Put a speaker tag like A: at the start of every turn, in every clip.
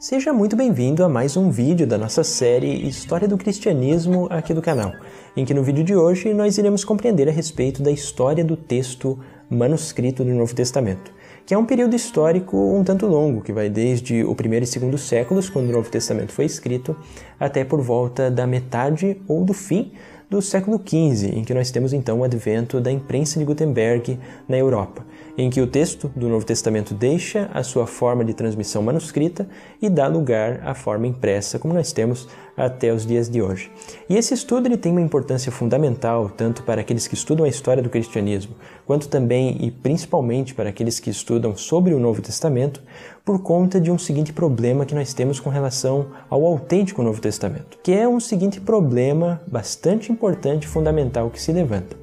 A: Seja muito bem-vindo a mais um vídeo da nossa série História do Cristianismo aqui do canal, em que no vídeo de hoje nós iremos compreender a respeito da história do texto manuscrito do Novo Testamento, que é um período histórico um tanto longo, que vai desde o primeiro e segundo séculos, quando o Novo Testamento foi escrito, até por volta da metade ou do fim do século XV, em que nós temos então o advento da imprensa de Gutenberg na Europa, em que o texto do Novo Testamento deixa a sua forma de transmissão manuscrita e dá lugar à forma impressa, como nós temos até os dias de hoje. E esse estudo ele tem uma importância fundamental, tanto para aqueles que estudam a história do cristianismo, quanto também e principalmente para aqueles que estudam sobre o Novo Testamento, por conta de um seguinte problema que nós temos com relação ao autêntico Novo Testamento, que é um seguinte problema bastante importante e fundamental que se levanta.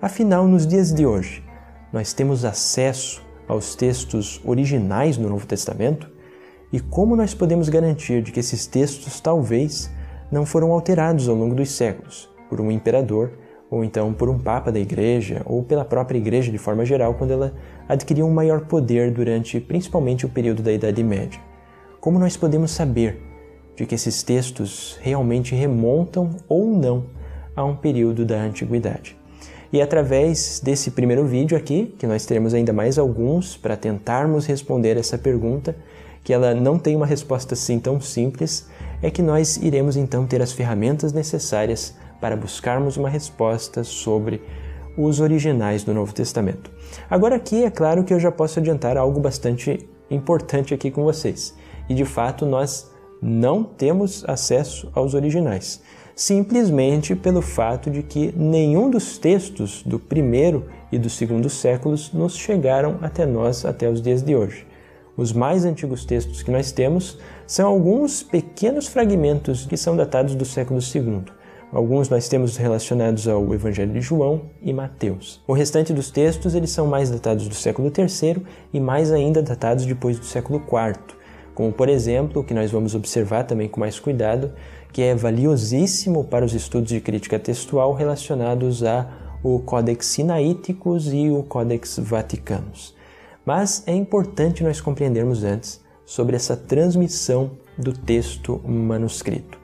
A: Afinal, nos dias de hoje, nós temos acesso aos textos originais do Novo Testamento? E como nós podemos garantir de que esses textos talvez não foram alterados ao longo dos séculos por um imperador, ou então por um papa da igreja, ou pela própria igreja de forma geral, quando ela adquiriu um maior poder durante principalmente o período da Idade Média? Como nós podemos saber de que esses textos realmente remontam ou não a um período da antiguidade? E através desse primeiro vídeo aqui, que nós teremos ainda mais alguns para tentarmos responder essa pergunta, que ela não tem uma resposta assim tão simples, é que nós iremos então ter as ferramentas necessárias para buscarmos uma resposta sobre os originais do Novo Testamento. Agora aqui é claro que eu já posso adiantar algo bastante importante aqui com vocês. E de fato nós não temos acesso aos originais, simplesmente pelo fato de que nenhum dos textos do primeiro e do segundo séculos nos chegaram até nós até os dias de hoje. Os mais antigos textos que nós temos são alguns pequenos fragmentos que são datados do século II. Alguns nós temos relacionados ao Evangelho de João e Mateus. O restante dos textos eles são mais datados do século III e mais ainda datados depois do século IV. Como, por exemplo, o que nós vamos observar também com mais cuidado, que é valiosíssimo para os estudos de crítica textual relacionados ao Codex Sinaiticus e o Codex Vaticanus. Mas é importante nós compreendermos antes sobre essa transmissão do texto manuscrito.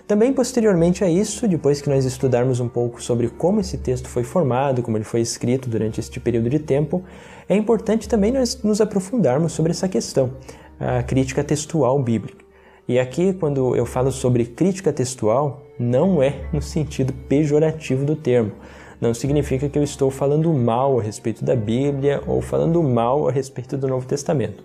A: Também posteriormente a isso, depois que nós estudarmos um pouco sobre como esse texto foi formado, como ele foi escrito durante este período de tempo, é importante também nós nos aprofundarmos sobre essa questão, a crítica textual bíblica. E aqui, quando eu falo sobre crítica textual, não é no sentido pejorativo do termo. Não significa que eu estou falando mal a respeito da Bíblia ou falando mal a respeito do Novo Testamento.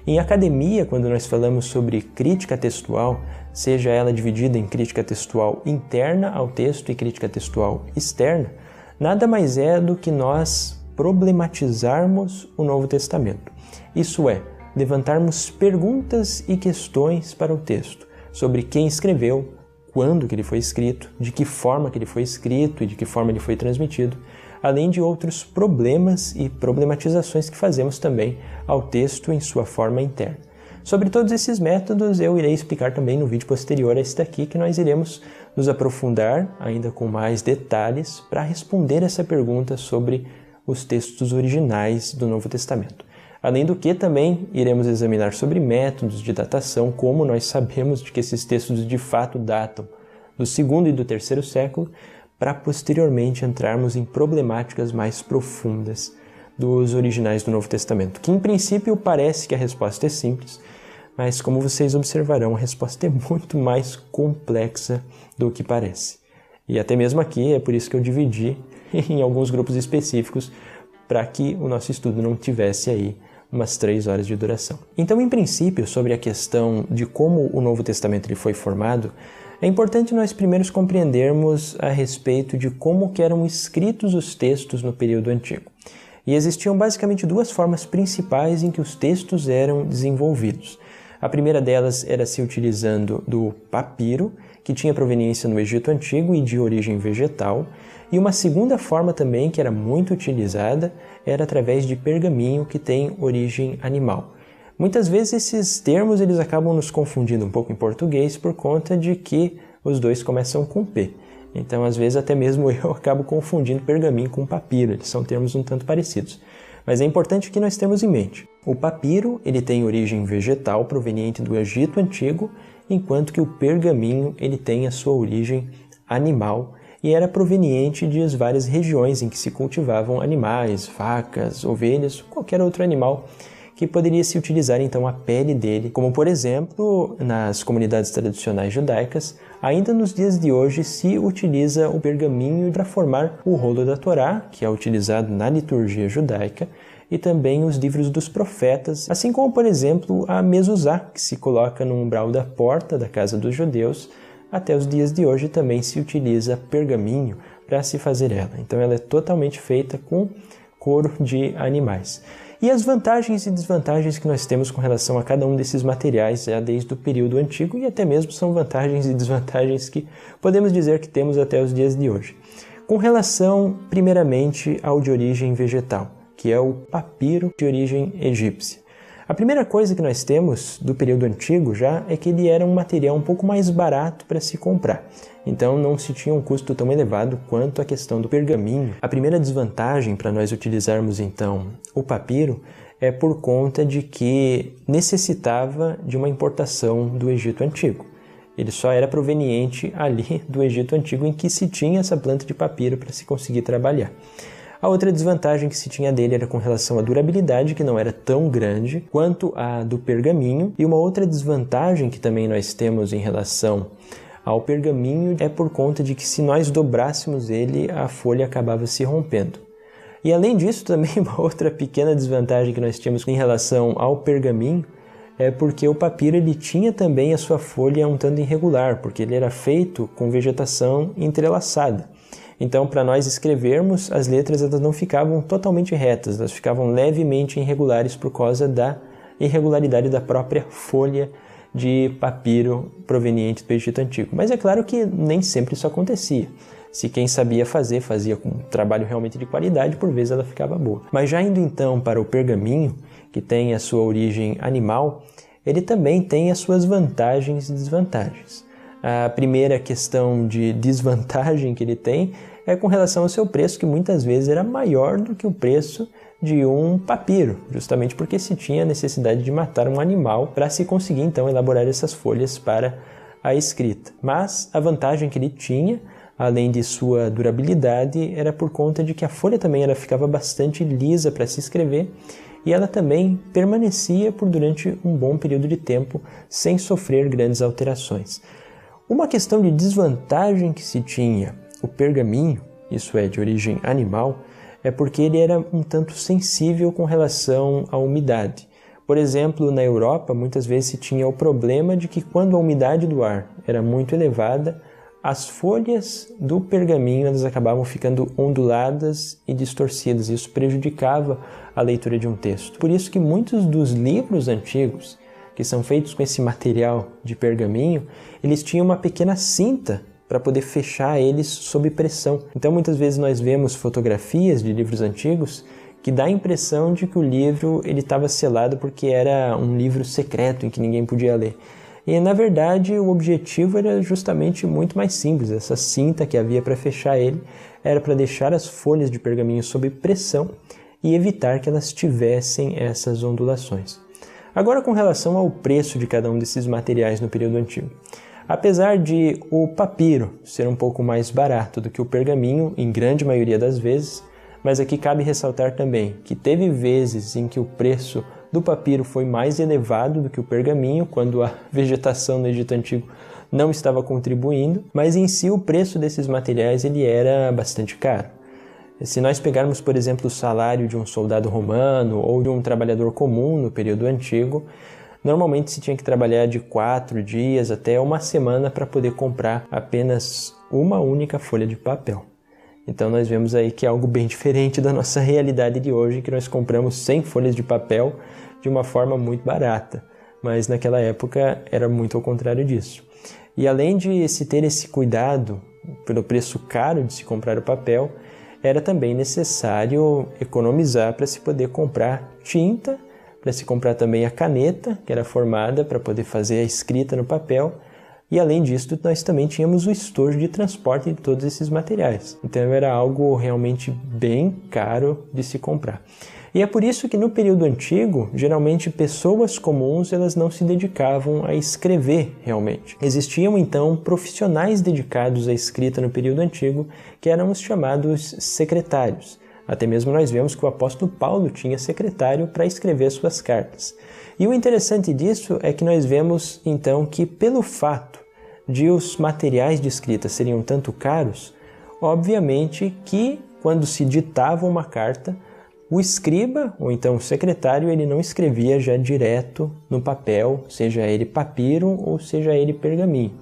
A: Em academia, quando nós falamos sobre crítica textual, seja ela dividida em crítica textual interna ao texto e crítica textual externa, nada mais é do que nós problematizarmos o Novo Testamento. Isso é, levantarmos perguntas e questões para o texto sobre quem escreveu, quando que ele foi escrito, de que forma que ele foi escrito e de que forma ele foi transmitido, além de outros problemas e problematizações que fazemos também ao texto em sua forma interna. Sobre todos esses métodos eu irei explicar também no vídeo posterior a este daqui, que nós iremos nos aprofundar ainda com mais detalhes para responder essa pergunta sobre os textos originais do Novo Testamento. Além do que também iremos examinar sobre métodos de datação, como nós sabemos de que esses textos de fato datam do segundo e do terceiro século, para posteriormente entrarmos em problemáticas mais profundas dos originais do Novo Testamento, que em princípio parece que a resposta é simples, mas como vocês observarão, a resposta é muito mais complexa do que parece. E até mesmo aqui é por isso que eu dividi em alguns grupos específicos, para que o nosso estudo não tivesse aí umas 3 horas de duração. Então, em princípio, sobre a questão de como o Novo Testamento ele foi formado, é importante nós primeiros compreendermos a respeito de como que eram escritos os textos no período antigo. E existiam basicamente duas formas principais em que os textos eram desenvolvidos. A primeira delas era se utilizando do papiro, que tinha proveniência no Egito Antigo e de origem vegetal, e uma segunda forma também, que era muito utilizada, era através de pergaminho, que tem origem animal. Muitas vezes esses termos eles acabam nos confundindo um pouco em português por conta de que os dois começam com P. Então, às vezes, até mesmo eu acabo confundindo pergaminho com papiro, eles são termos um tanto parecidos. Mas é importante que nós tenhamos em mente O papiro ele tem origem vegetal proveniente do Egito Antigo, enquanto que o pergaminho ele tem a sua origem animal e era proveniente de várias regiões em que se cultivavam animais, vacas, ovelhas, qualquer outro animal que poderia se utilizar então a pele dele, como por exemplo, nas comunidades tradicionais judaicas, ainda nos dias de hoje se utiliza o pergaminho para formar o rolo da Torá, que é utilizado na liturgia judaica, e também os livros dos profetas, assim como por exemplo a mezuzá, que se coloca no umbral da porta da casa dos judeus. Até os dias de hoje também se utiliza pergaminho para se fazer ela. Então ela é totalmente feita com couro de animais. E as vantagens e desvantagens que nós temos com relação a cada um desses materiais já desde o período antigo, e até mesmo são vantagens e desvantagens que podemos dizer que temos até os dias de hoje. Com relação, primeiramente, ao de origem vegetal, que é o papiro de origem egípcia. A primeira coisa que nós temos do período antigo já é que ele era um material um pouco mais barato para se comprar. Então não se tinha um custo tão elevado quanto a questão do pergaminho. A primeira desvantagem para nós utilizarmos então o papiro é por conta de que necessitava de uma importação do Egito Antigo. Ele só era proveniente ali do Egito Antigo em que se tinha essa planta de papiro para se conseguir trabalhar. A outra desvantagem que se tinha dele era com relação à durabilidade, que não era tão grande quanto a do pergaminho. E uma outra desvantagem que também nós temos em relação ao pergaminho é por conta de que se nós dobrássemos ele, a folha acabava se rompendo. E além disso, também uma outra pequena desvantagem que nós tínhamos em relação ao pergaminho é porque o papiro ele tinha também a sua folha um tanto irregular, porque ele era feito com vegetação entrelaçada. Então, para nós escrevermos, as letras elas não ficavam totalmente retas, elas ficavam levemente irregulares por causa da irregularidade da própria folha de papiro proveniente do Egito Antigo. Mas é claro que nem sempre isso acontecia. Se quem sabia fazer, fazia com um trabalho realmente de qualidade, por vezes ela ficava boa. Mas já indo então para o pergaminho, que tem a sua origem animal, ele também tem as suas vantagens e desvantagens. A primeira questão de desvantagem que ele tem é com relação ao seu preço, que muitas vezes era maior do que o preço de um papiro, justamente porque se tinha a necessidade de matar um animal para se conseguir então elaborar essas folhas para a escrita. Mas a vantagem que ele tinha, além de sua durabilidade, era por conta de que a folha também ficava bastante lisa para se escrever e ela também permanecia por durante um bom período de tempo sem sofrer grandes alterações. Uma questão de desvantagem que se tinha o pergaminho, isso é, de origem animal, é porque ele era um tanto sensível com relação à umidade. Por exemplo, na Europa, muitas vezes se tinha o problema de que quando a umidade do ar era muito elevada, as folhas do pergaminho elas acabavam ficando onduladas e distorcidas. Isso prejudicava a leitura de um texto. Por isso que muitos dos livros antigos, que são feitos com esse material de pergaminho, eles tinham uma pequena cinta para poder fechar eles sob pressão. Então muitas vezes nós vemos fotografias de livros antigos que dá a impressão de que o livro estava selado porque era um livro secreto em que ninguém podia ler. E na verdade o objetivo era justamente muito mais simples. Essa cinta que havia para fechar ele era para deixar as folhas de pergaminho sob pressão e evitar que elas tivessem essas ondulações. Agora, com relação ao preço de cada um desses materiais no período antigo. Apesar de o papiro ser um pouco mais barato do que o pergaminho, em grande maioria das vezes, mas aqui cabe ressaltar também que teve vezes em que o preço do papiro foi mais elevado do que o pergaminho, quando a vegetação no Egito Antigo não estava contribuindo, mas em si o preço desses materiais ele era bastante caro. Se nós pegarmos, por exemplo, o salário de um soldado romano ou de um trabalhador comum no período antigo, normalmente se tinha que trabalhar de 4 dias até uma semana para poder comprar apenas uma única folha de papel. Então nós vemos aí que é algo bem diferente da nossa realidade de hoje, que nós compramos 100 folhas de papel de uma forma muito barata, mas naquela época era muito ao contrário disso. E além de se ter esse cuidado pelo preço caro de se comprar o papel, era também necessário economizar para se poder comprar tinta, para se comprar também a caneta, que era formada para poder fazer a escrita no papel, e além disso nós também tínhamos o estojo de transporte de todos esses materiais. Então era algo realmente bem caro de se comprar. E é por isso que no período antigo, geralmente pessoas comuns elas não se dedicavam a escrever realmente. Existiam então profissionais dedicados à escrita no período antigo, que eram os chamados secretários. Até mesmo nós vemos que o apóstolo Paulo tinha secretário para escrever suas cartas. E o interessante disso é que nós vemos então que pelo fato de os materiais de escrita serem um tanto caros, obviamente que quando se ditava uma carta, o escriba, ou então o secretário, ele não escrevia já direto no papel, seja ele papiro ou seja ele pergaminho,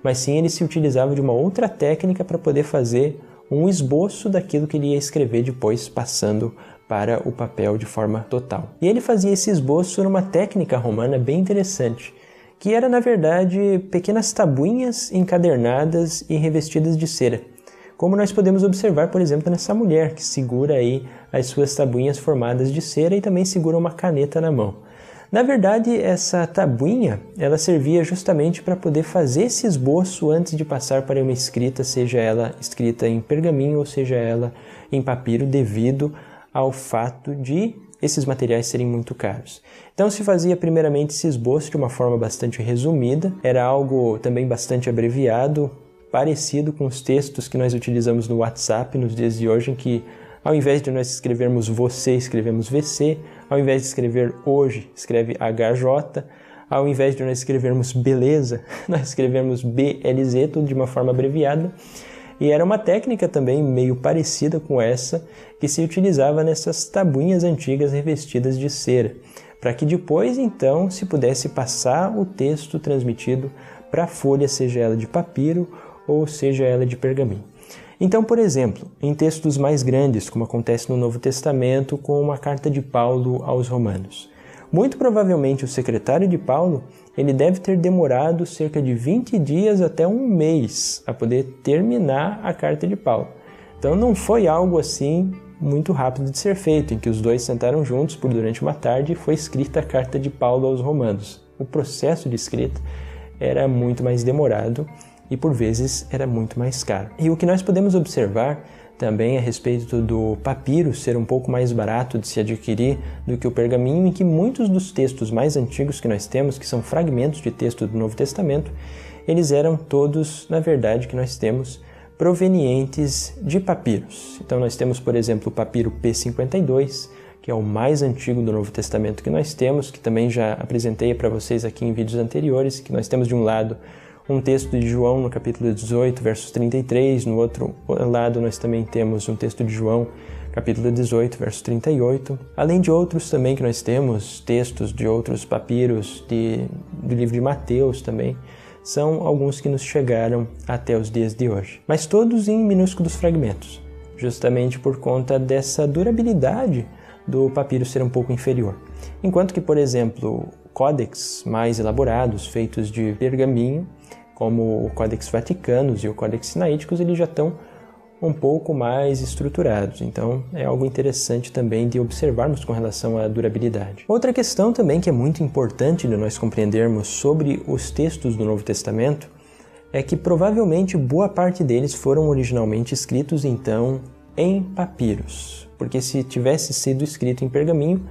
A: mas sim ele se utilizava de uma outra técnica para poder fazer um esboço daquilo que ele ia escrever depois, passando para o papel de forma total. E ele fazia esse esboço numa técnica romana bem interessante, que era, na verdade, pequenas tabuinhas encadernadas e revestidas de cera. Como nós podemos observar, por exemplo, nessa mulher que segura aí as suas tabuinhas formadas de cera e também segura uma caneta na mão. Na verdade, essa tabuinha, ela servia justamente para poder fazer esse esboço antes de passar para uma escrita, seja ela escrita em pergaminho ou seja ela em papiro, devido ao fato de esses materiais serem muito caros. Então se fazia primeiramente esse esboço de uma forma bastante resumida, era algo também bastante abreviado, parecido com os textos que nós utilizamos no WhatsApp nos dias de hoje, em que ao invés de nós escrevermos você, escrevemos VC, ao invés de escrever hoje, escreve HJ, ao invés de nós escrevermos beleza, nós escrevemos BLZ, tudo de uma forma abreviada. E era uma técnica também meio parecida com essa que se utilizava nessas tabuinhas antigas revestidas de cera, para que depois então se pudesse passar o texto transmitido para a folha, seja ela de papiro ou seja ela de pergaminho. Então, por exemplo, em textos mais grandes, como acontece no Novo Testamento com uma carta de Paulo aos Romanos, muito provavelmente o secretário de Paulo ele deve ter demorado cerca de 20 dias até um mês a poder terminar a carta de Paulo. Então não foi algo assim muito rápido de ser feito, em que os dois sentaram juntos por durante uma tarde e foi escrita a carta de Paulo aos Romanos. O processo de escrita era muito mais demorado e por vezes era muito mais caro. E o que nós podemos observar também a respeito do papiro ser um pouco mais barato de se adquirir do que o pergaminho, em que muitos dos textos mais antigos que nós temos, que são fragmentos de texto do Novo Testamento, eles eram todos, na verdade, que nós temos provenientes de papiros. Então nós temos, por exemplo, o papiro P52, que é o mais antigo do Novo Testamento que nós temos, que também já apresentei para vocês aqui em vídeos anteriores, que nós temos de um lado um texto de João no capítulo 18, versos 33, no outro lado nós também temos um texto de João, capítulo 18, verso 38, além de outros também que nós temos, textos de outros papiros do livro de Mateus também, são alguns que nos chegaram até os dias de hoje, mas todos em minúsculos fragmentos, justamente por conta dessa durabilidade do papiro ser um pouco inferior. Enquanto que, por exemplo, códex mais elaborados, feitos de pergaminho, como o Códex Vaticanos e o Códex Sinaíticos, eles já estão um pouco mais estruturados. Então, é algo interessante também de observarmos com relação à durabilidade. Outra questão também que é muito importante de nós compreendermos sobre os textos do Novo Testamento é que provavelmente boa parte deles foram originalmente escritos, então, em papiros. Porque se tivesse sido escrito em pergaminho,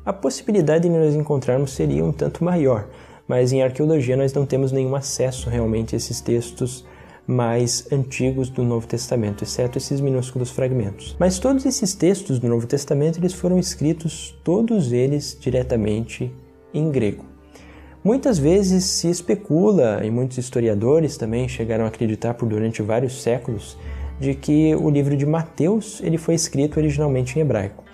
A: a possibilidade de nós encontrarmos seria um tanto maior, mas em arqueologia nós não temos nenhum acesso realmente a esses textos mais antigos do Novo Testamento, exceto esses minúsculos fragmentos. Mas todos esses textos do Novo Testamento eles foram escritos, todos eles, diretamente em grego. Muitas vezes se especula, e muitos historiadores também chegaram a acreditar por durante vários séculos, de que o livro de Mateus ele foi escrito originalmente em hebraico.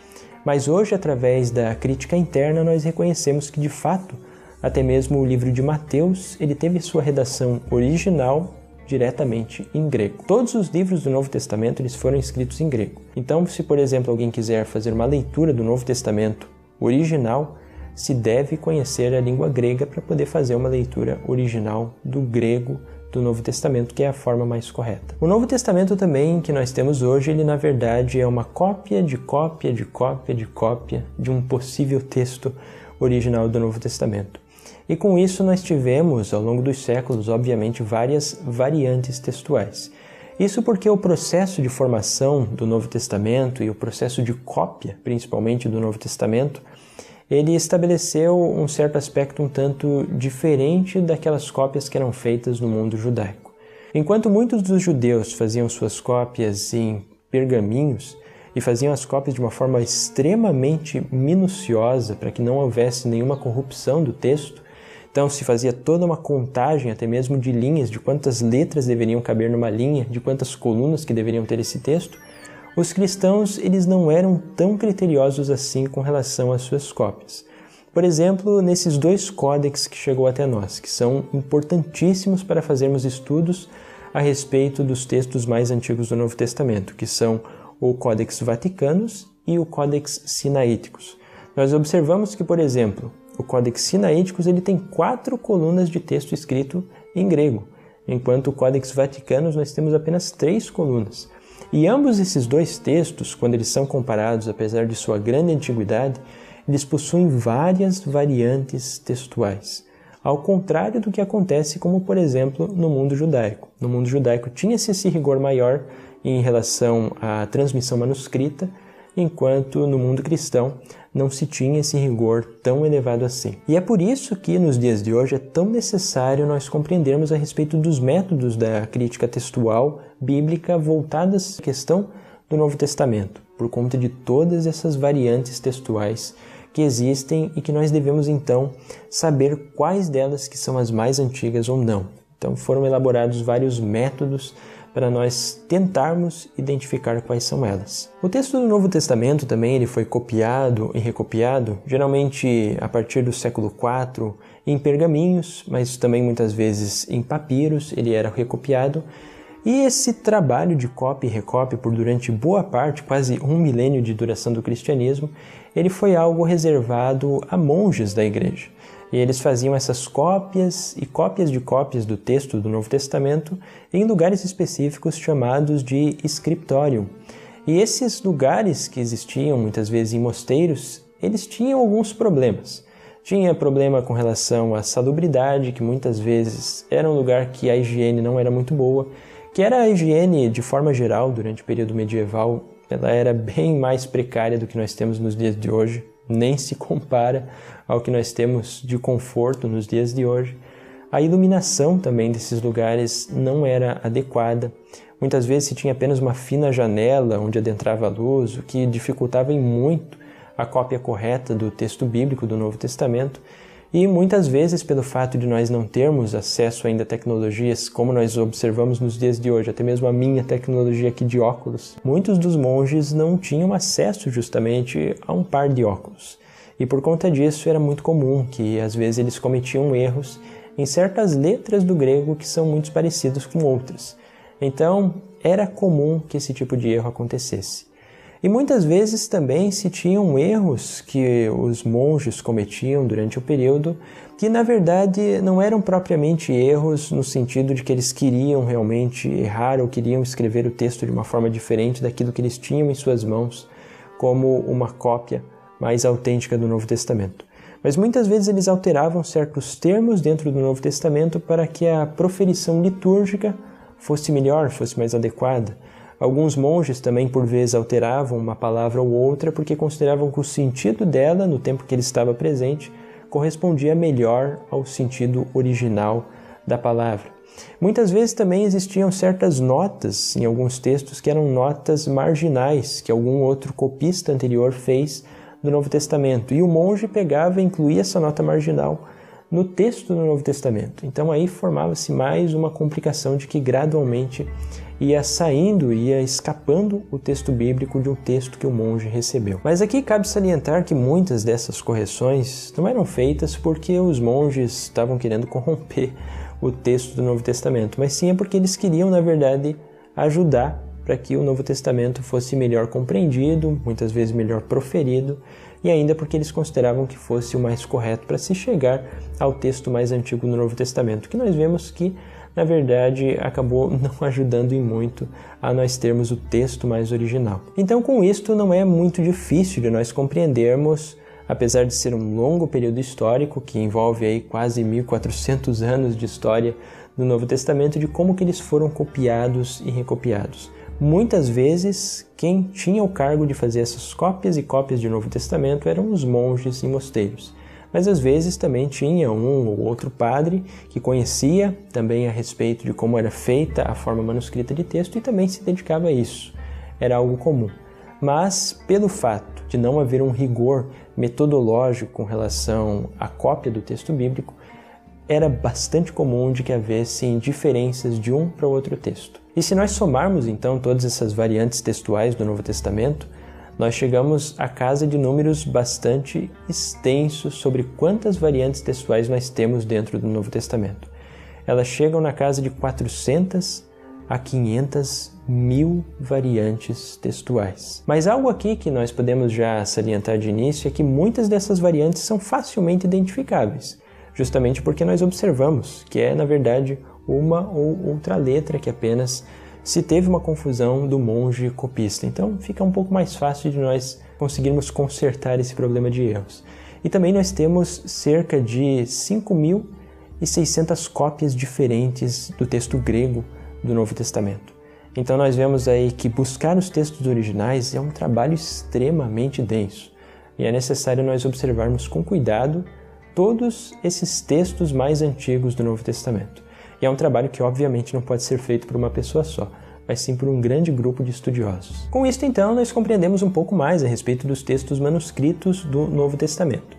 A: Mas hoje, através da crítica interna, nós reconhecemos que, de fato, até mesmo o livro de Mateus, ele teve sua redação original diretamente em grego. Todos os livros do Novo Testamento eles foram escritos em grego. Então, se, por exemplo, alguém quiser fazer uma leitura do Novo Testamento original, se deve conhecer a língua grega para poder fazer uma leitura original do grego do Novo Testamento, que é a forma mais correta. O Novo Testamento também, que nós temos hoje, ele na verdade é uma cópia de cópia de cópia de cópia de um possível texto original do Novo Testamento. E com isso nós tivemos, ao longo dos séculos, obviamente, várias variantes textuais. Isso porque o processo de formação do Novo Testamento e o processo de cópia, principalmente do Novo Testamento, ele estabeleceu um certo aspecto um tanto diferente daquelas cópias que eram feitas no mundo judaico. Enquanto muitos dos judeus faziam suas cópias em pergaminhos e faziam as cópias de uma forma extremamente minuciosa para que não houvesse nenhuma corrupção do texto, então se fazia toda uma contagem, até mesmo de linhas, de quantas letras deveriam caber numa linha, de quantas colunas que deveriam ter esse texto, os cristãos eles não eram tão criteriosos assim com relação às suas cópias. Por exemplo, nesses 2 códex que chegou até nós, que são importantíssimos para fazermos estudos a respeito dos textos mais antigos do Novo Testamento, que são o Codex Vaticanus e o Codex Sinaíticos. Nós observamos que, por exemplo, o Codex Sinaíticos ele tem 4 colunas de texto escrito em grego, enquanto o Codex Vaticanus nós temos apenas 3 colunas. E ambos esses 2 textos, quando eles são comparados, apesar de sua grande antiguidade, eles possuem várias variantes textuais, ao contrário do que acontece como, por exemplo, no mundo judaico. No mundo judaico tinha-se esse rigor maior em relação à transmissão manuscrita, enquanto no mundo cristão não se tinha esse rigor tão elevado assim. E é por isso que nos dias de hoje é tão necessário nós compreendermos a respeito dos métodos da crítica textual bíblica voltadas à questão do Novo Testamento, por conta de todas essas variantes textuais que existem e que nós devemos então saber quais delas que são as mais antigas ou não. Então foram elaborados vários métodos para nós tentarmos identificar quais são elas. O texto do Novo Testamento também ele foi copiado e recopiado, geralmente a partir do século IV, em pergaminhos, mas também muitas vezes em papiros, ele era recopiado. E esse trabalho de cópia e recópia por durante boa parte, quase 1 milênio de duração do cristianismo, ele foi algo reservado a monges da igreja. E eles faziam essas cópias e cópias de cópias do texto do Novo Testamento em lugares específicos chamados de scriptorium. E esses lugares que existiam muitas vezes em mosteiros, eles tinham alguns problemas. Tinha problema com relação à salubridade, que muitas vezes era um lugar que a higiene não era muito boa, que era a higiene de forma geral durante o período medieval, ela era bem mais precária do que nós temos nos dias de hoje, nem se compara ao que nós temos de conforto nos dias de hoje. A iluminação também desses lugares não era adequada. Muitas vezes se tinha apenas uma fina janela onde adentrava a luz, o que dificultava muito a cópia correta do texto bíblico do Novo Testamento. E muitas vezes, pelo fato de nós não termos acesso ainda a tecnologias como nós observamos nos dias de hoje, até mesmo a minha tecnologia aqui de óculos, muitos dos monges não tinham acesso justamente a um par de óculos. E por conta disso era muito comum que às vezes eles cometiam erros em certas letras do grego que são muito parecidas com outras. Então era comum que esse tipo de erro acontecesse. E muitas vezes também se tinham erros que os monges cometiam durante o período que na verdade não eram propriamente erros no sentido de que eles queriam realmente errar ou queriam escrever o texto de uma forma diferente daquilo que eles tinham em suas mãos como uma cópia mais autêntica do Novo Testamento. Mas muitas vezes eles alteravam certos termos dentro do Novo Testamento para que a proferição litúrgica fosse melhor, fosse mais adequada. Alguns monges também, por vezes, alteravam uma palavra ou outra porque consideravam que o sentido dela, no tempo que ele estava presente, correspondia melhor ao sentido original da palavra. Muitas vezes também existiam certas notas em alguns textos que eram notas marginais que algum outro copista anterior fez do Novo Testamento. E o monge pegava e incluía essa nota marginal no texto do Novo Testamento. Então aí formava-se mais uma complicação de que gradualmente ia saindo, ia escapando o texto bíblico de um texto que o monge recebeu. Mas aqui cabe salientar que muitas dessas correções não eram feitas porque os monges estavam querendo corromper o texto do Novo Testamento, mas sim é porque eles queriam, na verdade, ajudar para que o Novo Testamento fosse melhor compreendido, muitas vezes melhor proferido, e ainda porque eles consideravam que fosse o mais correto para se chegar ao texto mais antigo do Novo Testamento, que nós vemos que, na verdade, acabou não ajudando em muito a nós termos o texto mais original. Então, com isto, não é muito difícil de nós compreendermos, apesar de ser um longo período histórico, que envolve aí quase 1400 anos de história do Novo Testamento de como que eles foram copiados e recopiados. Muitas vezes, quem tinha o cargo de fazer essas cópias e cópias do Novo Testamento eram os monges em mosteiros. Mas às vezes também tinha um ou outro padre que conhecia também a respeito de como era feita a forma manuscrita de texto e também se dedicava a isso. Era algo comum. Mas, pelo fato de não haver um rigor metodológico com relação à cópia do texto bíblico, era bastante comum de que houvessem diferenças de um para o outro texto. E se nós somarmos então todas essas variantes textuais do Novo Testamento, nós chegamos à casa de números bastante extensos sobre quantas variantes textuais nós temos dentro do Novo Testamento. Elas chegam na casa de 400 a 500 mil variantes textuais. Mas algo aqui que nós podemos já salientar de início é que muitas dessas variantes são facilmente identificáveis, justamente porque nós observamos que é, na verdade, uma ou outra letra que apenas se teve uma confusão do monge copista. Então fica um pouco mais fácil de nós conseguirmos consertar esse problema de erros. E também nós temos cerca de 5.600 cópias diferentes do texto grego do Novo Testamento. Então nós vemos aí que buscar os textos originais é um trabalho extremamente denso. E é necessário nós observarmos com cuidado todos esses textos mais antigos do Novo Testamento. E é um trabalho que obviamente não pode ser feito por uma pessoa só, mas sim por um grande grupo de estudiosos. Com isso, então, nós compreendemos um pouco mais a respeito dos textos manuscritos do Novo Testamento.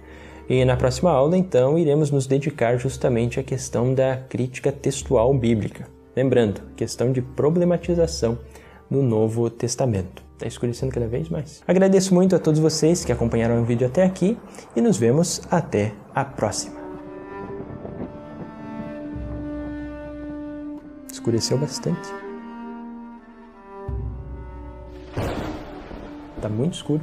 A: E na próxima aula, então, iremos nos dedicar justamente à questão da crítica textual bíblica. Lembrando, questão de problematização no Novo Testamento. Está escurecendo cada vez mais. Agradeço muito a todos vocês que acompanharam o vídeo até aqui e nos vemos até a próxima. Escureceu bastante. Está muito escuro.